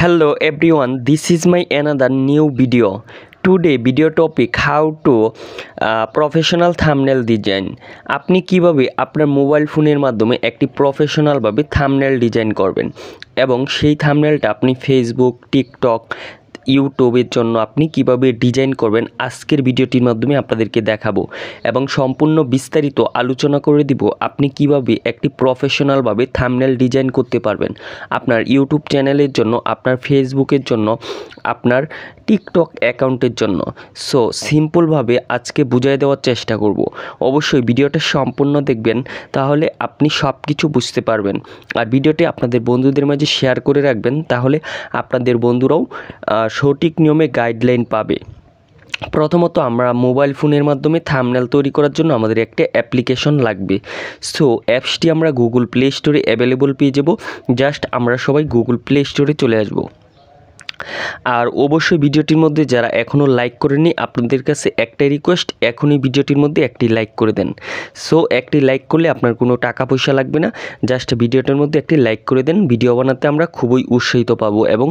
Hello everyone, this is my another new video. Today video topic how to professional thumbnail design. আপনি কিভাবে আপনার mobile ফোনের মাধ্যমে একটি প্রফেশনাল ভাবে থাম্বনেল ডিজাইন করবেন এবং সেই থাম্বনেলটা আপনি ফেসবুক, টিকটক, ইউটিউবের জন্য আপনি কিভাবে ডিজাইন করবেন আজকের ভিডিওটির মাধ্যমে আপনাদেরকে দেখাবো এবং সম্পূর্ণ বিস্তারিত আলোচনা করে দিব আপনি কিভাবে একটি প্রফেশনালভাবে থাম্বনেল ডিজাইন করতে পারবেন আপনার ইউটিউব চ্যানেলের জন্য, আপনার ফেসবুকের জন্য, আপনার টিকটক অ্যাকাউন্টের জন্য। সো সিম্পলভাবে আজকে বুঝিয়ে দেওয়ার চেষ্টা করব। অবশ্যই ভিডিওটা সম্পূর্ণ দেখবেন, তাহলে আপনি সব কিছু বুঝতে পারবেন। আর ভিডিওটি আপনাদের বন্ধুদের মাঝে শেয়ার করে রাখবেন, তাহলে আপনাদের বন্ধুরাও সঠিক নিয়মে গাইডলাইন পাবে। প্রথমত আমরা মোবাইল ফোনের মাধ্যমে থাম্বনেল তৈরি করার জন্য আমাদের একটা অ্যাপ্লিকেশন লাগবে। সো অ্যাপসটি আমরা গুগল প্লে স্টোরে অ্যাভেলেবল পেয়ে যাব। জাস্ট আমরা সবাই গুগল প্লে স্টোরে চলে আসব। আর অবশ্যই ভিডিওটির মধ্যে যারা এখনও লাইক করেননি, আপনাদের কাছে একটাই রিকোয়েস্ট, এখনই ভিডিওটির মধ্যে একটি লাইক করে দেন। সো একটি লাইক করলে আপনার কোনো টাকা পয়সা লাগবে না, জাস্ট ভিডিওটার মধ্যে একটি লাইক করে দেন। ভিডিও বানাতে আমরা খুবই উৎসাহিত পাবো এবং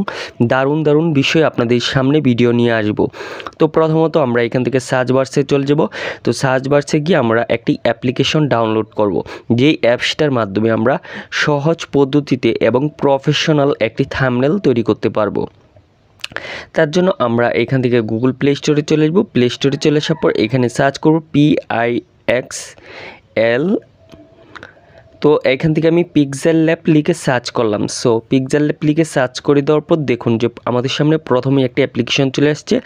দারুণ দারুণ বিষয় আপনাদের সামনে ভিডিও নিয়ে আসব। তো প্রথমত আমরা এখান থেকে সার্চ বার্সে চলে যাব। তো সার্চ বার্সে গিয়ে আমরা একটি অ্যাপ্লিকেশন ডাউনলোড করব, যেই অ্যাপসটার মাধ্যমে আমরা সহজ পদ্ধতিতে এবং প্রফেশনাল একটি থাম্বনেল তৈরি করতে পারবো। তার জন্য আমরা এখান থেকে গুগল প্লে স্টোরে চলে আসবো। প্লে স্টোরে চলে আসার পর এখানে সার্চ করব PIXL। তো এখান থেকে আমি পিক্সেল ল্যাব লিখে সার্চ করলাম। সো পিক্সেল ল্যাব লিখে সার্চ করে দেওয়ার পর দেখুন যে আমাদের সামনে প্রথমে একটি অ্যাপ্লিকেশন চলে আসছে।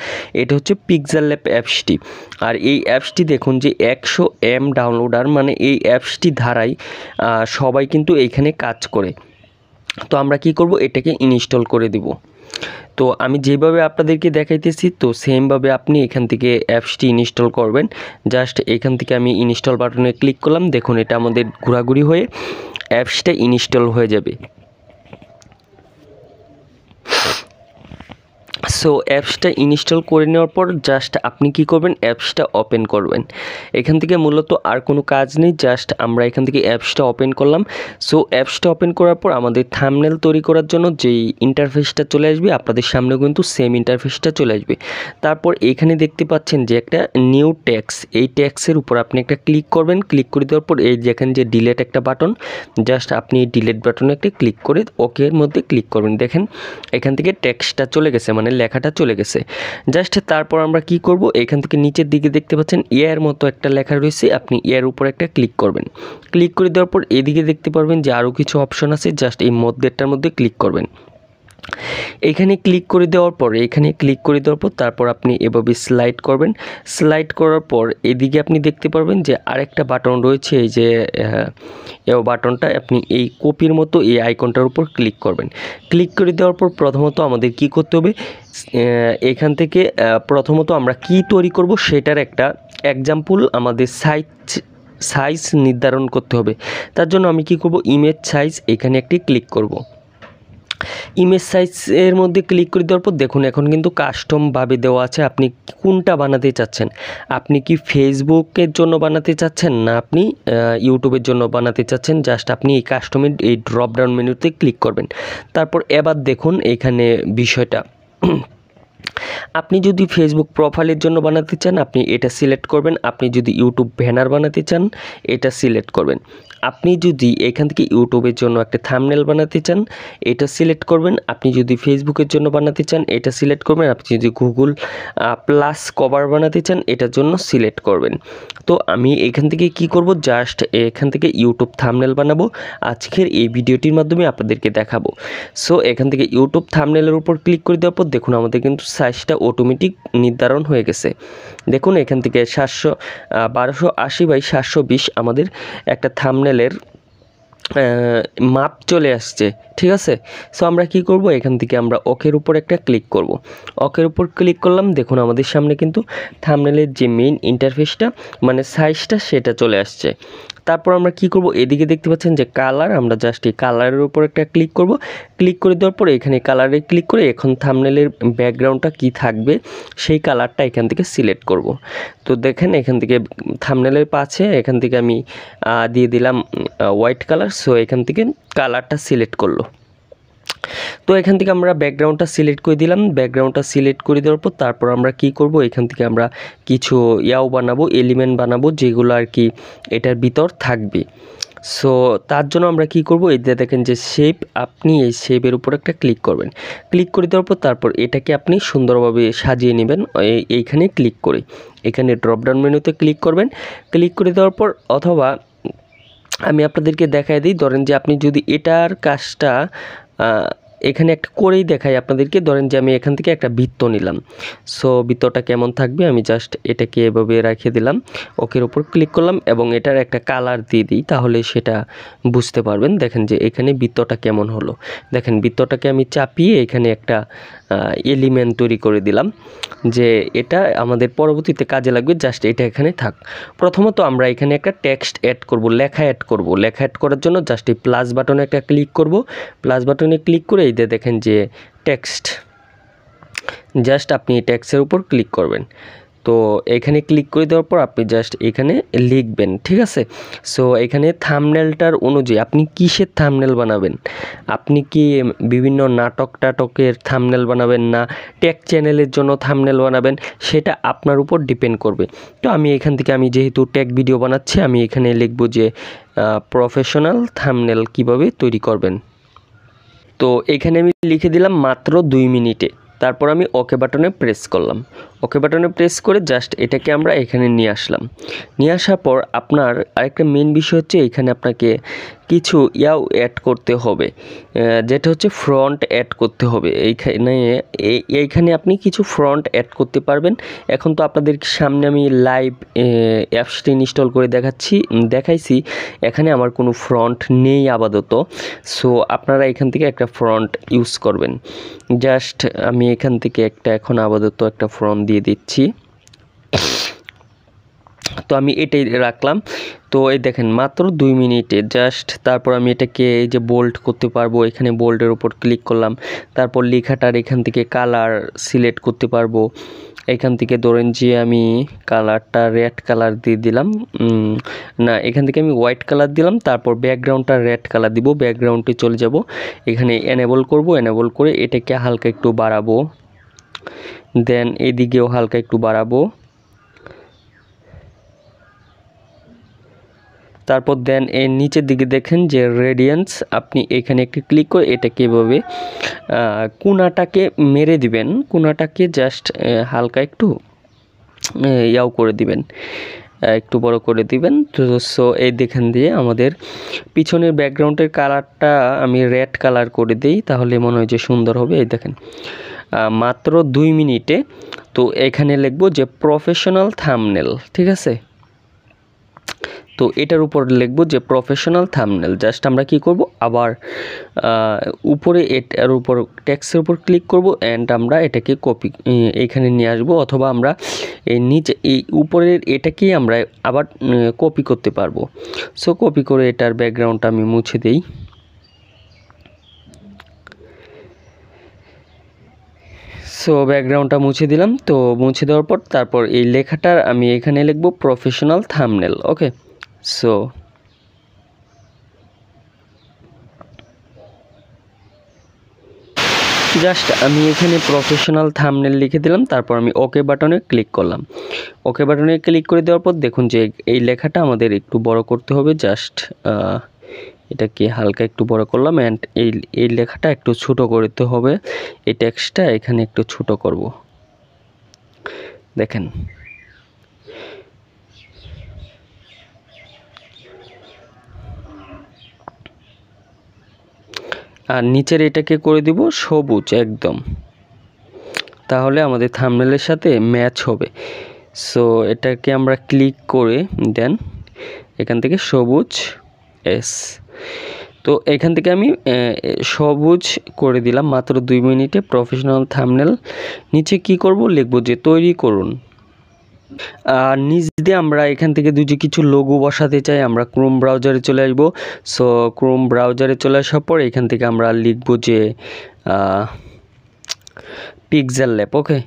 এটা হচ্ছে পিক্সেল ল্যাব অ্যাপসটি। আর এই অ্যাপসটি দেখুন যে 100 M ডাউনলোডার, মানে এই অ্যাপসটি ধারাই সবাই কিন্তু এইখানে কাজ করে। তো আমরা কি করব, এটাকে ইনস্টল করে দিব। তো আমি যেভাবে আপনাদেরকে দেখাইতেছি তো সেমভাবে আপনি এখান থেকে অ্যাপসটি ইনস্টল করবেন। জাস্ট এখান থেকে আমি ইনস্টল বাটনে ক্লিক করলাম। দেখুন এটা আমাদের ঘোরাঘুরি হয়ে অ্যাপসটা ইনস্টল হয়ে যাবে। সো অ্যাপসটা ইনস্টল করে নেওয়ার পর জাস্ট আপনি কি করবেন, অ্যাপসটা ওপেন করবেন। এখান থেকে মূলত আর কোনো কাজ নেই, জাস্ট আমরা এখান থেকে অ্যাপসটা ওপেন করলাম। সো অ্যাপসটা ওপেন করার পর আমাদের থাম্বনেল তৈরি করার জন্য যেই ইন্টারফেসটা চলে আসবে আপনাদের সামনে কিন্তু সেম ইন্টারফেসটা চলে আসবে। তারপর এখানে দেখতে পাচ্ছেন যে একটা নিউ ট্যাক্স, এই ট্যাক্সের উপর আপনি একটা ক্লিক করবেন। ক্লিক করে দেওয়ার পর এই দেখেন যে ডিলেট একটা বাটন, জাস্ট আপনি এই ডিলেট বাটনে একটা ক্লিক করে ওকের মধ্যে ক্লিক করবেন। দেখেন এখান থেকে ট্যাক্সটা চলে গেছে, মানে লেখাটা চলে গেছে। জাস্ট তারপর আমরা কি করব, এখান থেকে নিচের দিকে দেখতে পাচ্ছেন এর মতো একটা লেখা রয়েছে, আপনি এর উপর একটা ক্লিক করবেন। ক্লিক করে দেওয়ার পর এদিকে দেখতে পারবেন যে আরও কিছু অপশন আছে, জাস্ট এই মধ্যেরটার মধ্যে ক্লিক করবেন। এখানে ক্লিক করে দেওয়ার পর তারপর আপনি এভাবে স্লাইড করবেন। স্লাইড করার পর এদিকে আপনি দেখতে পারবেন যে আরেকটা বাটন রয়েছে, এই যে এই বাটনটা, আপনি এই কপির মতো এই আইকনটার উপর ক্লিক করবেন। ক্লিক করে দেওয়ার পর প্রথমত আমাদের কি করতে হবে, এখান থেকে প্রথমত আমরা কি তৈরি করব সেটার একটা এক্সাম্পল আমাদের সাইজ নির্ধারণ করতে হবে। তার জন্য আমি কি করব, ইমেজ সাইজ, এখানে একটি ক্লিক করব। ইমেজ সাইজের মধ্যে ক্লিক করে দেওয়ার পর দেখুন এখন কিন্তু কাস্টমভাবে দেওয়া আছে আপনি কোনটা বানাতে চাচ্ছেন। আপনি কি ফেসবুকের জন্য বানাতে চাচ্ছেন না আপনি ইউটিউবের জন্য বানাতে চাচ্ছেন, জাস্ট আপনি এই কাস্টমের এই ড্রপ ডাউন মেনুতে ক্লিক করবেন। তারপর এবার দেখুন এখানে বিষয়টা, আপনি যদি ফেসবুক প্রোফাইলের জন্য বানাতে চান আপনি এটা সিলেক্ট করবেন। আপনি যদি ইউটিউব ব্যানার বানাতে চান এটা সিলেক্ট করবেন। আপনি যদি এখান থেকে ইউটিউবের জন্য একটা থাম্বনেল বানাতে চান এটা সিলেক্ট করবেন। আপনি যদি ফেসবুকের জন্য বানাতে চান এটা সিলেক্ট করবেন। আপনি যদি গুগল প্লাস কভার বানাতে চান এটার জন্য সিলেক্ট করবেন। তো আমি এখান থেকে কি করব, জাস্ট এখান থেকে ইউটিউব থাম্বনেল বানাবো, আজকের এই ভিডিওটির মাধ্যমে আপনাদেরকে দেখাবো। সো এখান থেকে ইউটিউব থাম্বনেলের উপর ক্লিক করে দেওয়ার পর দেখুন আমাদের কিন্তু সাইজটা অটোমেটিক নির্ধারণ হয়ে গেছে। দেখুন এখান থেকে 1280x720 আমাদের একটা থাম্বনেলের মাপ চলে আসছে, ঠিক আছে। সো আমরা কি করব, এখান থেকে আমরা ওকের উপর একটা ক্লিক করব। ওকের উপর ক্লিক করলাম। দেখুন আমাদের সামনে কিন্তু থাম্বনেলের যে মেইন ইন্টারফেসটা মানে সাইজটা সেটা চলে আসছে। তারপর আমরা কি করব, এদিকে দেখতে পাচ্ছেন যে কালার, আমরা জাস্ট এই কালারের উপর একটা ক্লিক করব। ক্লিক করে দেওয়ার পরে এখানে কালারে ক্লিক করে এখন থাম্বনেলের ব্যাকগ্রাউন্ডটা কি থাকবে সেই কালারটা এখান থেকে সিলেক্ট করব। তো দেখেন এখান থেকে থাম্বনেলের পাশে এখান থেকে আমি দিয়ে দিলাম হোয়াইট কালার। সো এখান থেকে কালারটা সিলেক্ট করলো। তো এখান থেকে আমরা ব্যাকগ্রাউন্ডটা সিলেক্ট করে দিলাম। ব্যাকগ্রাউন্ডটা সিলেক্ট করে দেওয়ার পর তারপর আমরা কি করব, এখান থেকে আমরা কিছু বানাবো, এলিমেন্ট বানাবো, যেগুলো আর কি এটার ভিতর থাকবে। সো তার জন্য আমরা কি করব, এই যে দেখেন যে শেপ, আপনি এই শেপের উপর একটা ক্লিক করবেন। ক্লিক করে দেওয়ার পর তারপর এটাকে আপনি সুন্দরভাবে সাজিয়ে নেবেন এইখানে ক্লিক করে। এখানে ড্রপডাউন মেনুতে ক্লিক করবেন। ক্লিক করে দেওয়ার পর, অথবা আমি আপনাদেরকে দেখাই দিই, ধরেন যে আপনি যদি এটার কাজটা এখানে একটা করেই দেখাই আপনাদেরকে। ধরেন যে আমি এখান থেকে একটা বৃত্ত নিলাম। সো বৃত্তটা কেমন থাকবে, আমি জাস্ট এটাকে এভাবে রেখে দিলাম, ওকের উপর ক্লিক করলাম এবং এটার একটা কালার দিয়ে দিই, তাহলে সেটা বুঝতে পারবেন। দেখেন যে এখানে বৃত্তটা কেমন হলো। দেখেন বৃত্তটাকে আমি চাপিয়ে এখানে একটা এলিমেন্ট তৈরি করে দিলাম, যে এটা আমাদের পরবর্তীতে কাজে লাগবে। জাস্ট এটা এখানে থাক। প্রথমত আমরা এখানে একটা টেক্সট অ্যাড করব, লেখা অ্যাড করব। লেখা অ্যাড করার জন্য জাস্ট এই প্লাস বাটনে একটা ক্লিক করব। প্লাস বাটনে ক্লিক করে এই যে দেখেন যে টেক্সট, জাস্ট আপনি এই টেক্সটের উপর ক্লিক করবেন। তো এখানে ক্লিক করে দেওয়ার পর আপনি জাস্ট এখানে লিখবেন, ঠিক আছে। সো এখানে থাম্বনেলটার অনুযায়ী আপনি কিসের থাম্বনেল বানাবেন, আপনি কি বিভিন্ন নাটকের থাম্বনেল বানাবেন, না টেক চ্যানেলের জন্য থাম্বনেল বানাবেন, সেটা আপনার উপর ডিপেন্ড করবে। তো আমি এখান থেকে, আমি যেহেতু টেক ভিডিও বানাচ্ছি, আমি এখানে লিখব যে প্রফেশনাল থাম্বনেল কিভাবে তৈরি করবেন। তো এখানে আমি লিখে দিলাম মাত্র 2 মিনিটে। তারপর আমি ওকে বাটনে প্রেস করলাম। ওকে বাটনে প্রেস করে জাস্ট এটাকে আমরা এখানে নিয়ে আসলাম। নিয়ে আসার পর আপনার আরেকটা মেন বিষয় হচ্ছে, এখানে আপনাকে কিছু অ্যাড করতে হবে, যেটা হচ্ছে ফ্রন্ট অ্যাড করতে হবে। এইখানে আপনি কিছু ফ্রন্ট অ্যাড করতে পারবেন। এখন তো আপনাদের সামনে আমি লাইভ অ্যাপসটি ইনস্টল করে দেখাইছি, এখানে আমার কোনো ফ্রন্ট নেই আপাতত। সো আপনারা এখান থেকে একটা ফ্রন্ট ইউজ করবেন। জাস্ট আমি এখান থেকে এখন আপাতত একটা ফ্রন্ট দিয়ে দিচ্ছি। তো আমি এটাই রাখলাম। তো এই দেখেন মাত্র 2 মিনিটে জাস্ট। তারপর আমি এটাকে এই যে বোল্ড করতে পারবো, এখানে বোল্ডের উপর ক্লিক করলাম। তারপর লেখাটার এখান থেকে কালার সিলেক্ট করতে পারবো। এখান থেকে ধরেন যে আমি কালারটা রেড কালার দিয়ে দিলাম, না এখান থেকে আমি হোয়াইট কালার দিলাম। তারপর ব্যাকগ্রাউন্ডটা রেড কালার দিব। ব্যাকগ্রাউন্ডে চলে যাব, এখানে এনেবল করব। এনেবল করে এটাকে হালকা একটু বাড়াবো, দেন এদিকেও হালকা একটু বাড়াবো। তারপর দেন এর নিচের দিকে দেখেন যে রেডিয়েন্স, আপনি এখানে একটি ক্লিক করে এটাকে এভাবে কোণাটাকে মেরে দিবেন। কোণাটাকে জাস্ট হালকা একটু করে দিবেন, একটু বড় করে দিবেন। তো সো এই দেখেন দিয়ে আমাদের পিছনের ব্যাকগ্রাউন্ডের কালারটা আমি রেড কালার করে দিই, তাহলে মনে হয় যে সুন্দর হবে। এই দেখেন মাত্র 2 মিনিটে। তো এখানে লিখব যে প্রফেশনাল থাম্বনেল, ঠিক আছে। তো এটার উপর লিখব যে প্রফেশনাল থাম্বনেল। জাস্ট আমরা কি করব, আবার উপরে এটার উপর টেক্সটের উপর ক্লিক করব অ্যান্ড আমরা এটাকে কপি এখানে নিয়ে আসব, অথবা আমরা এই নিচে এই উপরের এটাকেই আমরা আবার কপি করতে পারবো। সো কপি করে এটার ব্যাকগ্রাউন্ডটা আমি মুছে দেই। সো ব্যাকগ্রাউন্ডটা মুছে দিলাম। তো মুছে দেওয়ার পর তারপর এই লেখাটার আমি এখানে লিখব প্রফেশনাল থাম্বনেল। ওকে, সো জাস্ট আমি এখানে প্রফেশনাল থাম্বনেল লিখে দিলাম। তারপর আমি ওকে বাটনে ক্লিক করলাম। ওকে বাটনে ক্লিক করে দেওয়ার পর দেখুন যে এই লেখাটা আমাদের একটু বড় করতে হবে। জাস্ট এটাকে হালকা একটু বড় করলাম অ্যান্ড এই লেখাটা একটু ছোট করতে হবে। এই টেক্সটটা এখানে একটু ছোট করব, দেখেন। আর নিচের এটাকে করে দিব সবুজ একদম, তাহলে আমাদের থাম্বনেলের সাথে ম্যাচ হবে। সো এটাকে আমরা ক্লিক করে দেন এখান থেকে সবুজ এস। তো এখান থেকে আমি সবুজ করে দিলাম মাত্র 2 মিনিটে। প্রফেশনাল থাম্বনেল নিচে কি করব, লিখব যে তৈরি করুন। আর নিচ দিয়ে আমরা এখান থেকে কিছু লোগো বসাতে চাই, আমরা ক্রোম ব্রাউজারে চলে আসব। সো ক্রোম ব্রাউজারে চলে আসার পর এখান থেকে আমরা লিখব যে পিক্সেল ল্যাব। ওকে,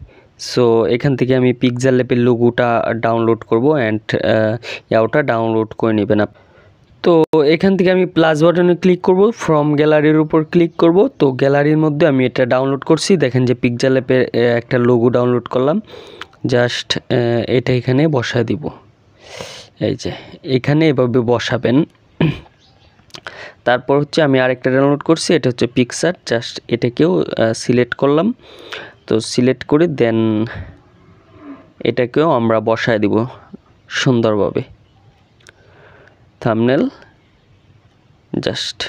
সো এখান থেকে আমি পিক্সেল ল্যাবের লোগোটা ডাউনলোড করব অ্যান্ড ওটা ডাউনলোড করে নেবেন। তো এখান থেকে আমি প্লাস বাটনে ক্লিক করব, ফ্রম গ্যালারির উপর ক্লিক করব। তো গ্যালারির মধ্যে আমি এটা ডাউনলোড করছি, দেখেন যে পিক্সেল অ্যাপের একটা লোগো ডাউনলোড করলাম। জাস্ট এটা এখানে বসায় দিব, এই যে এখানে এভাবে বসাবেন। তারপর হচ্ছে আমি আরেকটা ডাউনলোড করছি, এটা হচ্ছে পিকচার। জাস্ট এটাকেও সিলেক্ট করলাম। তো সিলেক্ট করে দেন এটাকেও আমরা বসায় দিব সুন্দরভাবে, থাম্বনেল। জাস্ট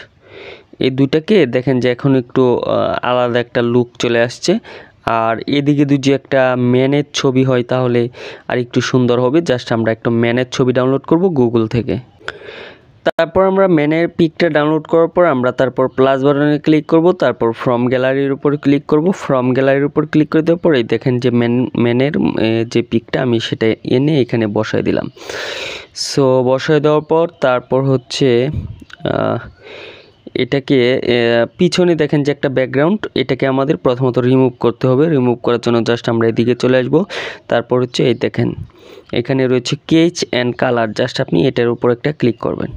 এই দুটাকে দেখেন যে এখন একটু আলাদা একটা লুক চলে আসছে। আর এদিকে যদি একটা ম্যানের ছবি হয় তাহলে আর একটু সুন্দর হবে। জাস্ট আমরা একটা ম্যানের ছবি ডাউনলোড করব গুগল থেকে। তারপর আমরা ম্যানের পিকটা ডাউনলোড করার পর আমরা তারপর প্লাস বাটনে ক্লিক করব, তারপর ফ্রম গ্যালারির উপর ক্লিক করব। ফ্রম গ্যালারির উপর ক্লিক করে দেওয়ার পর এই দেখেন যে ম্যানের যে পিকটা আমি সেটা এনে এখানে বসায় দিলাম। সো বসায় দেওয়ার পর তারপর হচ্ছে এটাকে পিছনে দেখেন যে একটা ব্যাকগ্রাউন্ড, এটাকে আমাদের প্রথমত রিমুভ করতে হবে। রিমুভ করার জন্য জাস্ট আমরা এদিকে চলে আসব। তারপর হচ্ছে এই দেখেন এখানে রয়েছে কেচ অ্যান্ড কালার, জাস্ট আপনি এটার উপর একটা ক্লিক করবেন।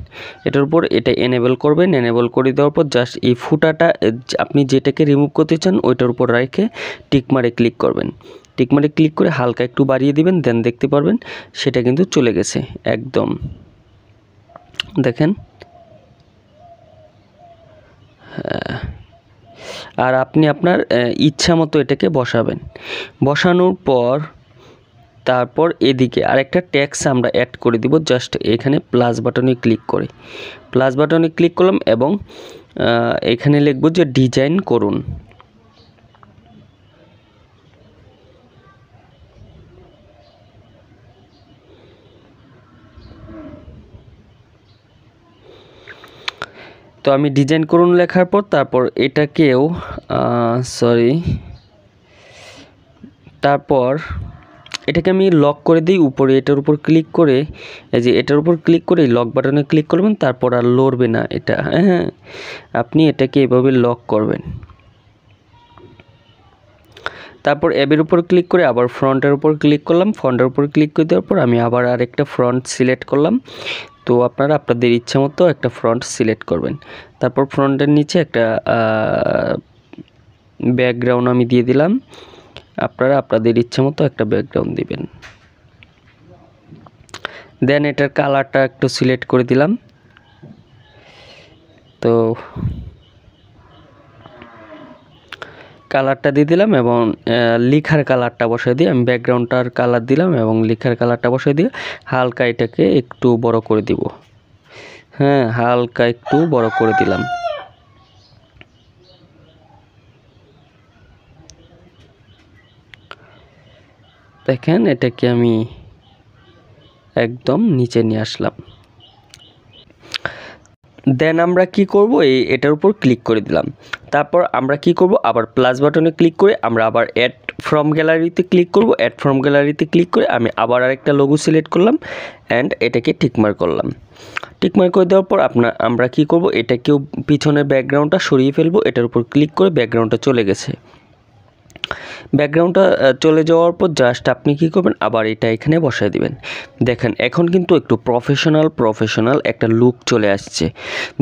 এটার উপর এটা এনেবল করবেন। এনেবল করে দেওয়ার পর জাস্ট এই ফুটাটা আপনি যেটাকে রিমুভ করতে চান ওইটার উপর রেখে টিকমারে ক্লিক করবেন। টিকমারে ক্লিক করে হালকা একটু বাড়িয়ে দিবেন, দেন দেখতে পারবেন সেটা কিন্তু চলে গেছে একদম। দেখেন, আর আপনি আপনার ইচ্ছা মতো এটাকে বসাবেন। বসানোর পর তারপর এদিকে আরেকটা ট্যাক্স আমরা অ্যাড করে দিব। জাস্ট এখানে প্লাস বাটনে ক্লিক করে প্লাস বাটনে ক্লিক করলাম এবং এখানে লিখব যে ডিজাইন করুন। তো আমি ডিজাইন করুন লেখার পর তারপর এটাকেও তারপর এটাকে আমি লক করে দিই উপরে। এটার উপর ক্লিক করে এই যে এটার উপর ক্লিক করে লক বাটনে ক্লিক করবেন, তারপর আর লড়বে না এটা। হ্যাঁ, আপনি এটাকে এভাবে লক করবেন। তারপর অ্যাবের উপর ক্লিক করে আবার ফ্রন্টের উপর ক্লিক করলাম। ফ্রন্টের উপর ক্লিক করে দেওয়ার পর আমি আবার আরেকটা ফ্রন্ট সিলেক্ট করলাম। তো আপনারা আপনাদের ইচ্ছা মতো একটা ফ্রন্ট সিলেক্ট করবেন। তারপর ফ্রন্টের নিচে একটা ব্যাকগ্রাউন্ড আমি দিয়ে দিলাম। আপনারা আপনাদের ইচ্ছা মতো একটা ব্যাকগ্রাউন্ড দিবেন। দেন এটার কালারটা একটু সিলেক্ট করে দিলাম। তো কালারটা দিয়ে দিলাম এবং লেখার কালারটা বসাই দিয়ে আমি ব্যাকগ্রাউন্ডটার কালার দিলাম এবং লেখার কালারটা বসাই দিয়ে হালকা এটাকে একটু বড় করে দিব। হ্যাঁ, হালকা একটু বড় করে দিলাম। দেখেন এটাকে আমি একদম নিচে নিয়ে আসলাম। দেন আমরা কি করব, এটার উপর ক্লিক করে দিলাম। তারপর আমরা কি করব, আবার প্লাস বাটনে ক্লিক করে আমরা আবার অ্যাড ফ্রম গ্যালারিতে ক্লিক করব। অ্যাড ফ্রম গ্যালারিতে ক্লিক করে আমি আবার আরেকটা লোগো সিলেক্ট করলাম অ্যান্ড এটাকে টিকমার্ক করলাম। টিকমার্ক করে দেওয়ার পর আমরা কি করব, এটাকেও পিছনের ব্যাকগ্রাউন্ডটা সরিয়ে ফেলবো। এটার উপর ক্লিক করে ব্যাকগ্রাউন্ডটা চলে গেছে। ব্যাকগ্রাউন্ডটা চলে যাওয়ার পর জাস্ট আপনি কি করবেন, আবার এটা এখানে বসায় দিবেন। দেখেন এখন কিন্তু একটু প্রফেশনাল একটা লুক চলে আসছে।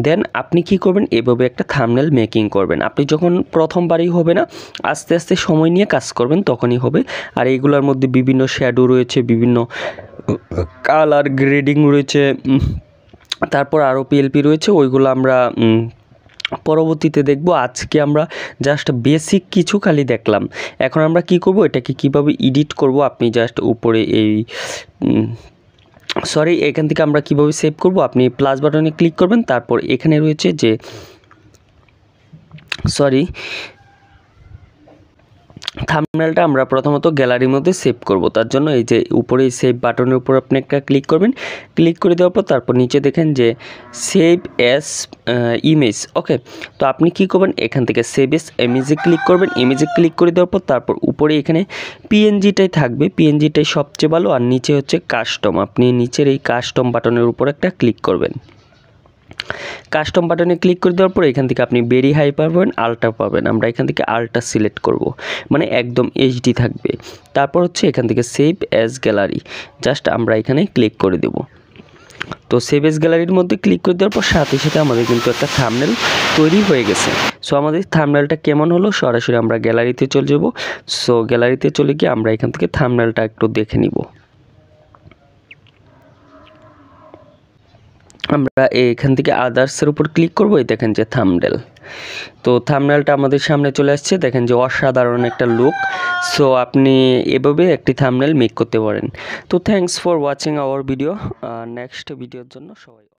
দেন আপনি কি করবেন, এভাবে একটা থাম্বনেল মেকিং করবেন। আপনি যখন প্রথমবারই হবে না, আস্তে আস্তে সময় নিয়ে কাজ করবেন, তখনই হবে। আর এইগুলোর মধ্যে বিভিন্ন শ্যাডো রয়েছে, বিভিন্ন কালার গ্রেডিং রয়েছে, তারপর আরও পিএলপি রয়েছে, ওইগুলো আমরা পরবর্তীতে দেখব। আজকে আমরা জাস্ট বেসিক কিছু খালি দেখলাম। এখন আমরা কি করব, এটাকে কিভাবে এডিট করব। আপনি জাস্ট উপরে এখান থেকে আমরা কিভাবে সেভ করব, আপনি প্লাস বাটনে ক্লিক করবেন। তারপর এখানে রয়েছে যে থাম্বনেলটা আমরা প্রথমত গ্যালারির মধ্যে সেভ করব। তার জন্য এই যে উপরে সেভ বাটনের উপর আপনি একটা ক্লিক করবেন। ক্লিক করে দেওয়ার পর তারপর নিচে দেখেন যে সেভ অ্যাজ ইমেজ। ওকে, তো আপনি কি করবেন, এখান থেকে সেভ অ্যাজ ইমেজে ক্লিক করবেন। ইমেজে ক্লিক করে দেওয়ার পর তারপর উপরে এখানে পিএনজিটাই থাকবে, পিএনজিটাই সবচেয়ে ভালো। আর নিচে হচ্ছে কাস্টম, আপনি নিচের এই কাস্টম বাটনের উপর একটা ক্লিক করবেন। কাস্টম বাটনে ক্লিক করে দেওয়ার পর এখান থেকে আপনি ভেরি হাই পাবেন, আলট্রা পাবেন। আমরা এখান থেকে আলট্রা সিলেক্ট করব, মানে একদম এইচডি থাকবে। তারপর হচ্ছে এখান থেকে সেভ অ্যাজ গ্যালারি, জাস্ট আমরা এখানে ক্লিক করে দেব। তো সেভ এজ গ্যালারির মধ্যে ক্লিক করে দেওয়ার পর সাথে সাথে আমাদের কিন্তু একটা থাম্বনেল তৈরি হয়ে গেছে। সো আমাদের থাম্বনেলটা কেমন হলো সরাসরি আমরা গ্যালারিতে চলে যাব। সো গ্যালারিতে চলে গিয়ে আমরা এখান থেকে থাম্বনেলটা একটু দেখে নিব। আমরা এখান থেকে আদার্সের উপর ক্লিক করব, এই দেখেন যে থাম্বনেল। তো থাম্বনেলটা আমাদের সামনে চলে আসছে, দেখেন যে অসাধারণ একটা লুক। সো আপনি এভাবে একটি থাম্বনেল মেক করতে পারেন। তো thanks for watching hour video. Next ভিডিওর জন্য সবাই